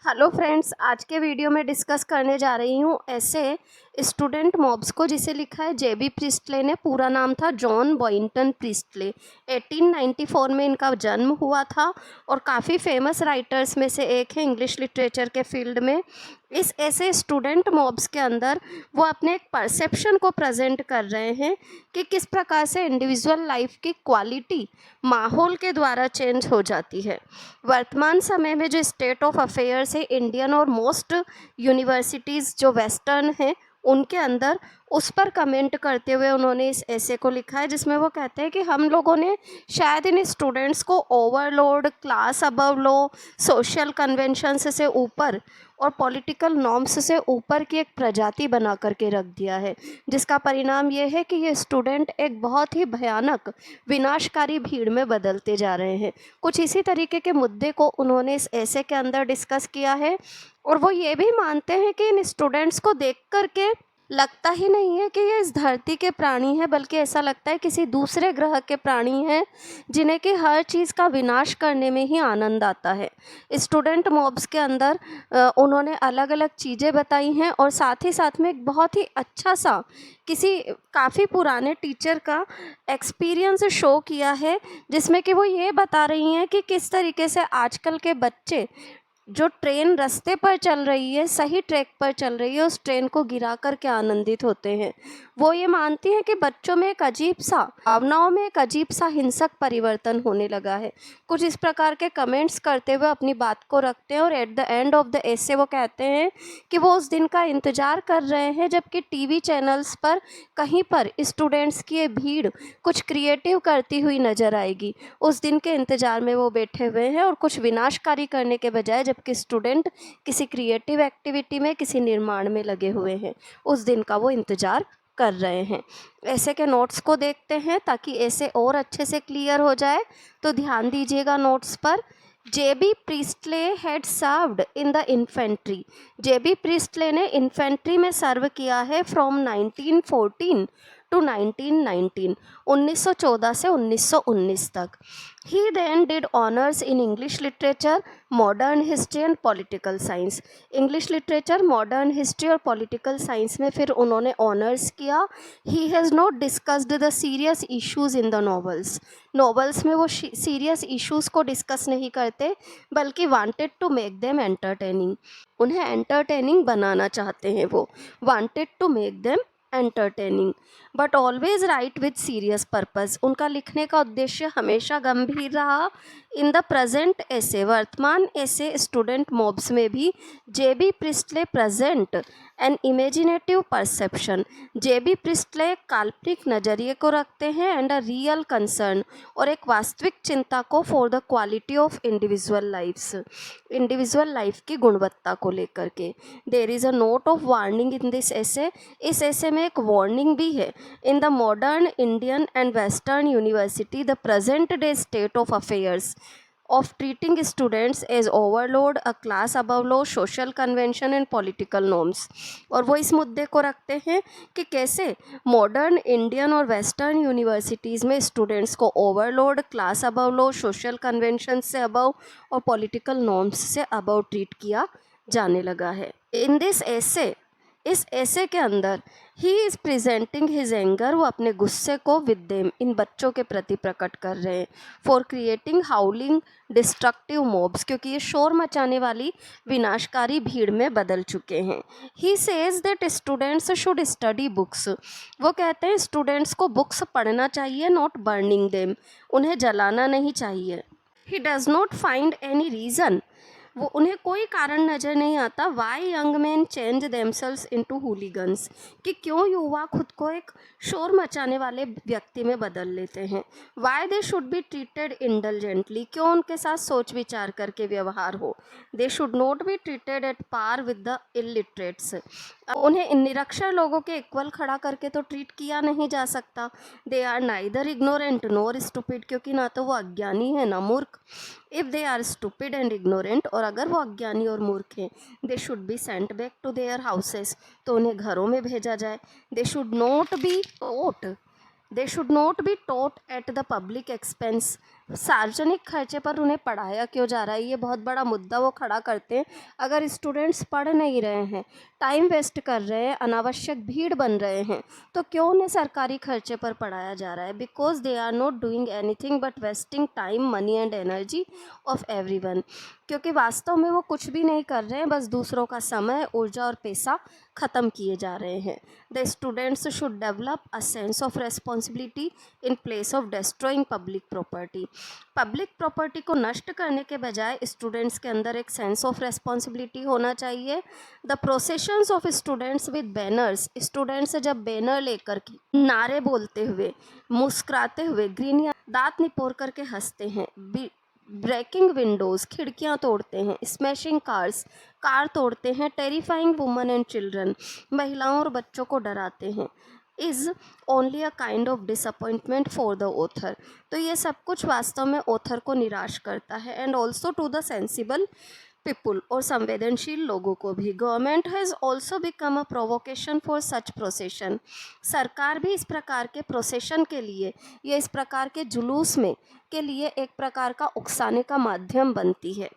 Hello friends, आज के video में डिस्कस करने जा रही हूँ ऐसे स्टूडेंट मॉब्स को, जिसे लिखा है जेबी प्रिस्टले ने। पूरा नाम था जॉन बॉइंटन प्रिस्टले। 1894 में इनका जन्म हुआ था और काफ़ी फेमस राइटर्स में से एक है इंग्लिश लिटरेचर के फील्ड में। इस ऐसे स्टूडेंट मॉब्स के अंदर वो अपने एक परसेप्शन को प्रेजेंट कर रहे हैं कि किस प्रकार से इंडिविजुअल लाइफ की क्वालिटी माहौल के द्वारा चेंज हो जाती है। वर्तमान समय में जो स्टेट ऑफ अफेयर्स है इंडियन और मोस्ट यूनिवर्सिटीज़ जो वेस्टर्न हैं उनके अंदर, उस पर कमेंट करते हुए उन्होंने इस ऐसे को लिखा है, जिसमें वो कहते हैं कि हम लोगों ने शायद इन स्टूडेंट्स को ओवरलोड, क्लास अबव लो, सोशल कन्वेंशंस से ऊपर और पॉलिटिकल नॉर्म्स से ऊपर की एक प्रजाति बना करके रख दिया है, जिसका परिणाम ये है कि ये स्टूडेंट एक बहुत ही भयानक विनाशकारी भीड़ में बदलते जा रहे हैं। कुछ इसी तरीके के मुद्दे को उन्होंने इस ऐसे के अंदर डिस्कस किया है और वो ये भी मानते हैं कि इन स्टूडेंट्स को देख करके लगता ही नहीं है कि ये इस धरती के प्राणी हैं, बल्कि ऐसा लगता है किसी दूसरे ग्रह के प्राणी हैं जिन्हें कि हर चीज़ का विनाश करने में ही आनंद आता है। स्टूडेंट मॉब्स के अंदर उन्होंने अलग अलग चीज़ें बताई हैं और साथ ही साथ में एक बहुत ही अच्छा सा किसी काफ़ी पुराने टीचर का एक्सपीरियंस शो किया है, जिसमें कि वो ये बता रही हैं कि किस तरीके से आजकल के बच्चे, जो ट्रेन रास्ते पर चल रही है, सही ट्रैक पर चल रही है, उस ट्रेन को गिरा कर के आनंदित होते हैं। वो ये मानती हैं कि बच्चों में एक अजीब सा, भावनाओं में एक अजीब सा हिंसक परिवर्तन होने लगा है। कुछ इस प्रकार के कमेंट्स करते हुए अपनी बात को रखते हैं और at the end of the essay वो कहते हैं कि वो उस दिन का इंतज़ार कर रहे हैं जबकि टीवी चैनल्स पर कहीं पर स्टूडेंट्स की ये भीड़ कुछ क्रिएटिव करती हुई नज़र आएगी। उस दिन के इंतज़ार में वो बैठे हुए हैं और कुछ विनाशकारी करने के बजाय, जबकि स्टूडेंट किसी क्रिएटिव एक्टिविटी में, किसी निर्माण में लगे हुए हैं, उस दिन का वो इंतज़ार कर रहे हैं। ऐसे के नोट्स को देखते हैं ताकि ऐसे और अच्छे से क्लियर हो जाए, तो ध्यान दीजिएगा नोट्स पर। J B Priestley had served in the infantry. J B Priestley ने इन्फेंट्री में सर्व किया है फ्रॉम 1914 टू 1919, 1914 से 1919 तक। He then did honours in English literature, modern history and political science. English literature, modern history और पॉलिटिकल साइंस में फिर उन्होंने ऑनर्स किया। He has not discussed the serious issues in the novels. Novels में वो serious issues को discuss नहीं करते, बल्कि wanted to make them entertaining. उन्हें एंटरटेनिंग बनाना चाहते हैं वो, wanted to make them entertaining, but always write with serious purpose. उनका लिखने का उद्देश्य हमेशा गंभीर रहा। इन द प्रेजेंट ऐसे, वर्तमान ऐसे स्टूडेंट मॉब्स में भी J B Priestley present an imaginative perception. J B Priestley काल्पनिक नज़रिए को रखते हैं एंड अ रियल कंसर्न, और एक वास्तविक चिंता को for the quality of individual lifes, individual life की गुणवत्ता को लेकर के। There is a note of warning in this essay. इस ऐसे में एक वार्निंग भी है। In the modern Indian and western university, the present day state of affairs of treating students as overload, a class above low, social convention and political norms। और वो इस मुद्दे को रखते हैं कि कैसे मॉडर्न इंडियन और वेस्टर्न यूनिवर्सिटीज़ में स्टूडेंट्स को ओवरलोड, क्लास अबव लो, सोशल कन्वेंशन से अबव और पॉलिटिकल नॉर्म्स से अबव ट्रीट किया जाने लगा है। इन दिस ऐसे, इस ऐसे के अंदर he is presenting his anger, वो अपने गुस्से को विद देम, इन बच्चों के प्रति प्रकट कर रहे हैं, फॉर क्रिएटिंग हाउलिंग डिस्ट्रक्टिव मॉब्स, क्योंकि ये शोर मचाने वाली विनाशकारी भीड़ में बदल चुके हैं। He says that students should study books. वो कहते हैं स्टूडेंट्स को बुक्स पढ़ना चाहिए, नॉट बर्निंग देम, उन्हें जलाना नहीं चाहिए। He does not find any reason, वो उन्हें कोई कारण नज़र नहीं आता, why young man change themselves into hooligans, कि क्यों युवा खुद को एक शोर मचाने वाले व्यक्ति में बदल लेते हैं। Why they should be treated indulgently, क्यों उनके साथ सोच विचार करके व्यवहार हो। They should not be treated at par with the illiterates, उन्हें निरक्षर लोगों के इक्वल खड़ा करके तो ट्रीट किया नहीं जा सकता। They are neither ignorant nor stupid, क्योंकि ना तो वो अज्ञानी है ना मूर्ख। If they are stupid and ignorant, और अगर वो अज्ञानी और मूर्ख हैं, they should be sent back to their houses, तो उन्हें घरों में भेजा जाए। They should not be taught, they should not be taught at the public expense सार्वजनिक खर्चे पर उन्हें पढ़ाया क्यों जा रहा है, ये बहुत बड़ा मुद्दा वो खड़ा करते हैं। अगर स्टूडेंट्स पढ़ नहीं रहे हैं, टाइम वेस्ट कर रहे हैं, अनावश्यक भीड़ बन रहे हैं, तो क्यों उन्हें सरकारी खर्चे पर पढ़ाया जा रहा है? Because they are not doing anything but wasting time, money and energy of everyone. क्योंकि वास्तव में वो कुछ भी नहीं कर रहे हैं, बस दूसरों का समय, ऊर्जा और पैसा ख़त्म किए जा रहे हैं। The students should develop a sense of responsibility in place of destroying public property. Public property को नष्ट करने के बजाय स्टूडेंट्स के अंदर एक सेंस ऑफ रेस्पॉन्सिबिलिटी होना चाहिए। The processions of students with banners, students जब बैनर लेकर के नारे बोलते हुए, मुस्कुराते हुए, ग्रीन या दांत निपोर करके हंसते हैं, ब्रेकिंग विंडोज़, खिड़कियां तोड़ते हैं, स्मैशिंग कार्स, कार तोड़ते हैं, टेरिफाइंग वुमन एंड चिल्ड्रन, महिलाओं और बच्चों को डराते हैं, is only a kind of disappointment for the author. तो ये सब कुछ वास्तव में ऑथर को निराश करता है, and also to the sensible people, और संवेदनशील लोगों को भी। Government has also become a provocation for such procession. सरकार भी इस प्रकार के प्रोसेशन के लिए या इस प्रकार के जुलूस में के लिए एक प्रकार का उकसाने का माध्यम बनती है।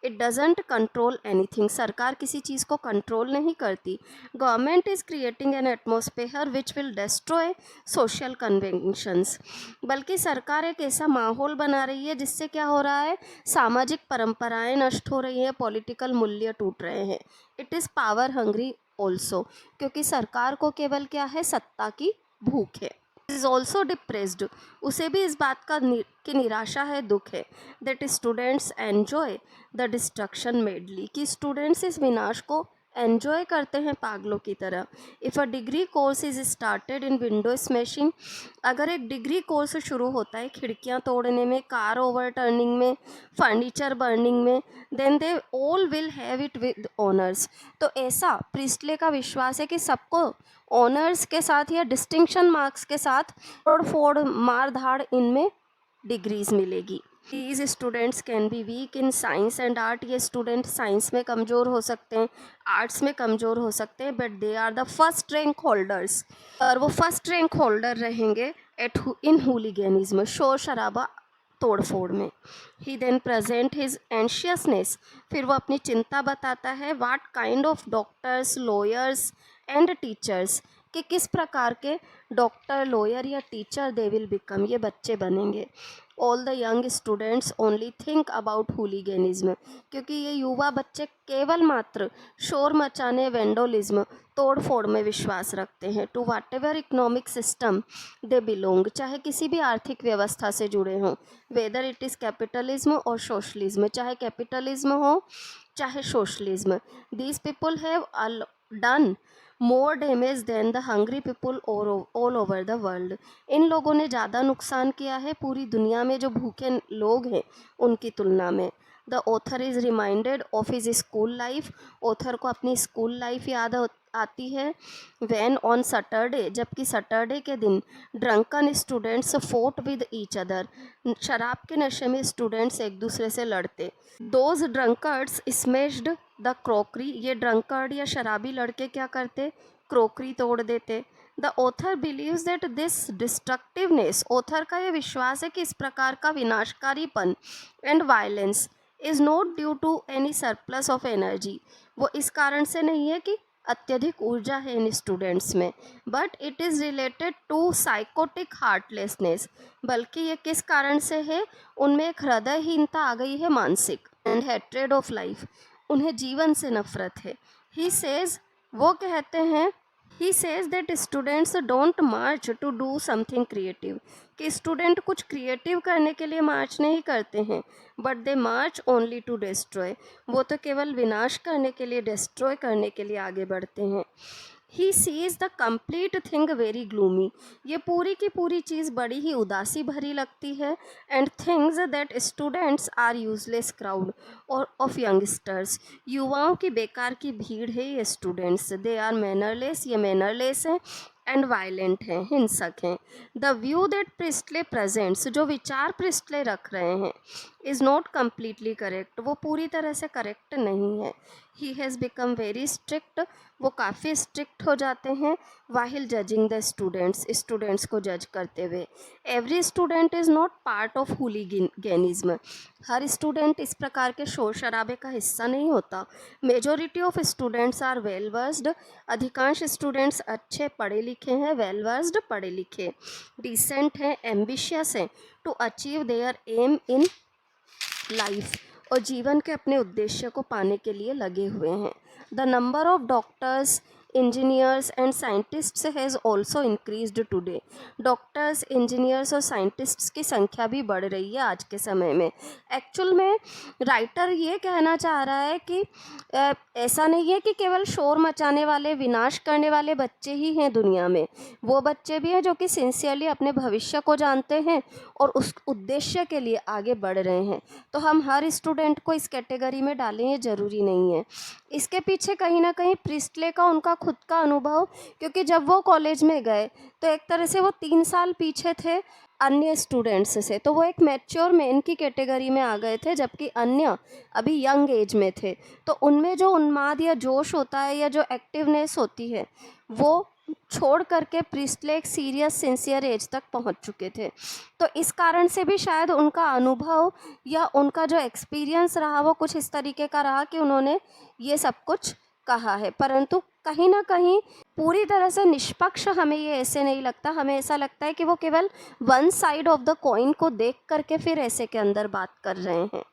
इट डजेंट कंट्रोल एनीथिंग, सरकार किसी चीज़ को कंट्रोल नहीं करती। Government is creating an atmosphere which will destroy social conventions, बल्कि सरकार एक ऐसा माहौल बना रही है जिससे क्या हो रहा है, सामाजिक परंपराएं नष्ट हो रही हैं, पॉलिटिकल मूल्य टूट रहे हैं। It is power hungry also, क्योंकि सरकार को केवल क्या है, सत्ता की भूख है। इज ऑल्सो डिप्रेस्ड, उसे भी इस बात का की निराशा है, दुख है। That students enjoy the destruction medley, कि स्टूडेंट्स इस विनाश को एन्जॉय करते हैं पागलों की तरह। If a degree course is started in window smashing, अगर एक डिग्री कोर्स शुरू होता है खिड़कियां तोड़ने में, कार ओवरटर्निंग में, फर्नीचर बर्निंग में, then they all will have it with honours. तो ऐसा प्रिस्टले का विश्वास है कि सबको ऑनर्स के साथ या डिस्टिंक्शन मार्क्स के साथ तोड़ फोड़ मार धाड़ इनमें डिग्रीज मिलेगी। These students can be weak in science and art, ये स्टूडेंट साइंस में कमज़ोर हो सकते हैं, आर्ट्स में कमज़ोर हो सकते हैं, but they are the first rank holders, और वो फर्स्ट रैंक होल्डर रहेंगे इन हुलिगेनिज्म, शोर शराबा तोड़ फोड़ में। He then present his anxiousness, फिर वो अपनी चिंता बताता है, what kind of doctors, lawyers and teachers, कि किस प्रकार के डॉक्टर, लॉयर या टीचर दे विल बिकम, ये बच्चे बनेंगे। All the young students only think about hooliganism, क्योंकि ये युवा बच्चे केवल मात्र शोर मचाने, वेंडोलिज्म, तोड़ फोड़ में विश्वास रखते हैं। To whatever economic system they belong, चाहे किसी भी आर्थिक व्यवस्था से जुड़े हों, वेदर इट इज़ कैपिटलिज्म और सोशलिज्म, चाहे कैपिटलिज्म हो चाहे socialism. These people have done more damage than the hungry people all over the world, इन लोगों ने ज़्यादा नुकसान किया है पूरी दुनिया में जो भूखे लोग हैं उनकी तुलना में। The author is reminded of his school life, author को अपनी स्कूल लाइफ याद आती है। वैन ऑन सैटरडे, जबकि सैटरडे के दिन drunken students fought with each other, शराब के नशे में स्टूडेंट्स एक दूसरे से लड़ते। Those drunkards smashed the crockery, ये ड्रंकर्ड या शराबी लड़के क्या करते, क्रॉकरी तोड़ देते। The author believes that this destructiveness, author का ये विश्वास है कि इस प्रकार का विनाशकारीपन and violence is not due to any surplus of energy, वो इस कारण से नहीं है कि अत्यधिक ऊर्जा है इन स्टूडेंट्स में, but it is related to psychotic heartlessness, बल्कि ये किस कारण से है, उनमें एक हृदयहीनता आ गई है, मानसिक, एंड हैट्रेड ऑफ लाइफ, उन्हें जीवन से नफरत है। ही सेज, वो कहते हैं, he says that students don't march to do something creative, कि स्टूडेंट कुछ क्रिएटिव करने के लिए मार्च नहीं करते हैं, but they march only to destroy, वो तो केवल विनाश करने के लिए, डिस्ट्रॉय करने के लिए आगे बढ़ते हैं। He sees the complete thing very gloomy, ये पूरी की पूरी चीज़ बड़ी ही उदासी भरी लगती है। And things that students are useless crowd और ऑफ यंगस्टर्स, युवाओं की बेकार की भीड़ है ये स्टूडेंट्स। दे आर मैनरलेस, ये मैनरलेस हैं, एंड वायलेंट हैं, हिंसक हैं। The view that Priestley presents, जो विचार प्रिस्टले रख रहे हैं, इज़ नॉट कम्प्लीटली करेक्ट, वो पूरी तरह से करेक्ट नहीं है। He has become very strict, वो काफ़ी स्ट्रिक्ट हो जाते हैं। While judging the students, students को जज करते हुए। Every student is not part of hooliganism, हर स्टूडेंट इस प्रकार के शोर शराबे का हिस्सा नहीं होता। Majority of students are well versed, अधिकांश स्टूडेंट्स अच्छे पढ़े लिखे हैं, वेल वर्स्ड पढ़े लिखे, डिसेंट हैं, एम्बिशियस हैं, to achieve their aim in life, और जीवन के अपने उद्देश्य को पाने के लिए लगे हुए हैं। The number of doctors, engineers and scientists has also increased today, doctors, engineers और साइंटिस्ट्स की संख्या भी बढ़ रही है आज के समय में। एक्चुअल में राइटर ये कहना चाह रहा है कि ऐसा नहीं है कि केवल शोर मचाने वाले, विनाश करने वाले बच्चे ही हैं दुनिया में, वो बच्चे भी हैं जो कि सिंसियरली अपने भविष्य को जानते हैं और उस उद्देश्य के लिए आगे बढ़ रहे हैं। तो हम हर स्टूडेंट को इस कैटेगरी में डालें ये ज़रूरी नहीं है। इसके पीछे कहीं ना कहीं प्रिस्टले का उनका खुद का अनुभव, क्योंकि जब वो कॉलेज में गए तो एक तरह से वो 3 साल पीछे थे अन्य स्टूडेंट्स से, तो वो एक मैच्योर मैन की कैटेगरी में आ गए थे, जबकि अन्य अभी यंग एज में थे। तो उनमें जो उन्माद या जोश होता है या जो एक्टिवनेस होती है वो छोड़ करके प्रिस्टले एक सीरियस सिंसियर एज तक पहुंच चुके थे। तो इस कारण से भी शायद उनका अनुभव या उनका जो एक्सपीरियंस रहा वो कुछ इस तरीके का रहा कि उन्होंने ये सब कुछ कहा है। परंतु कहीं ना कहीं पूरी तरह से निष्पक्ष हमें ये ऐसे नहीं लगता, हमें ऐसा लगता है कि वो केवल one side of the coin को देख करके फिर ऐसे के अंदर बात कर रहे हैं।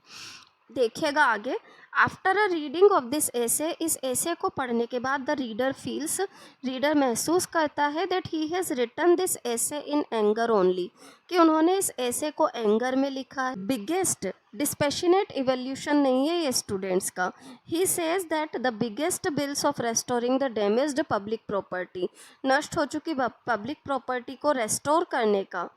देखिएगा आगे, after a reading of this essay, इस ऐसे को पढ़ने के बाद द रीडर फील्स, रीडर महसूस करता है that he has written this essay in anger only, कि उन्होंने इस ऐसे को एंगर में लिखा है। बिगेस्ट डिस्पैशनेट इवोल्यूशन नहीं है ये स्टूडेंट्स का। ही says that the biggest bills of restoring the damaged public property, नष्ट हो चुकी पब्लिक प्रॉपर्टी को रेस्टोर करने का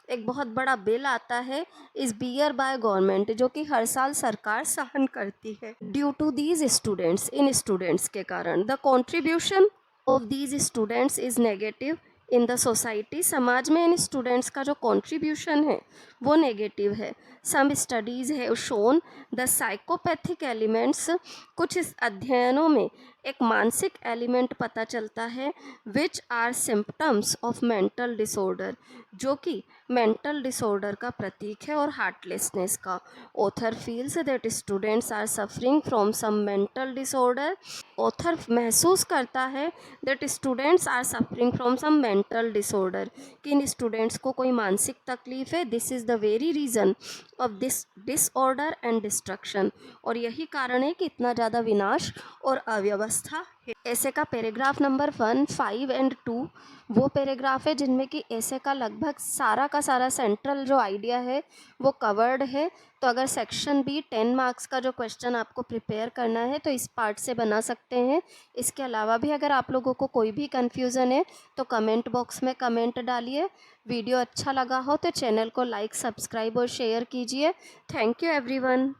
एक बहुत बड़ा बिल आता है, इस बियर बाय गवर्नमेंट, जो कि हर साल सरकार सहन करती है। ड्यू टू दीज स्टूडेंट्स, इन स्टूडेंट्स के कारण, the contribution of these students is negative in the society, समाज में इन स्टूडेंट्स का जो कॉन्ट्रीब्यूशन है वो नेगेटिव है। सम स्टडीज़ है शोन द साइकोपैथिक एलिमेंट्स, कुछ इस अध्ययनों में एक मानसिक एलिमेंट पता चलता है, which are symptoms of mental disorder, जो कि मेंटल डिसऑर्डर का प्रतीक है और हार्टलेसनेस का। Author feels that students are suffering from some mental disorder, author महसूस करता है that students are suffering from some mental disorder, कि इन स्टूडेंट्स को कोई मानसिक तकलीफ है। This is the very reason of this disorder and destruction, और यही कारण है कि इतना ज़्यादा विनाश और अव्यवस्था है। ऐसे का पैराग्राफ नंबर 1, 5 एंड 2 वो पैराग्राफ है जिनमें कि ऐसे का लगभग सारा का सारा सेंट्रल जो आइडिया है वो कवर्ड है। तो अगर सेक्शन बी 10 मार्क्स का जो क्वेश्चन आपको प्रिपेयर करना है तो इस पार्ट से बना सकते हैं। इसके अलावा भी अगर आप लोगों को कोई भी कन्फ्यूज़न है तो कमेंट बॉक्स में कमेंट डालिए। वीडियो अच्छा लगा हो तो चैनल को लाइक, सब्सक्राइब और शेयर कीजिए। Thank you everyone.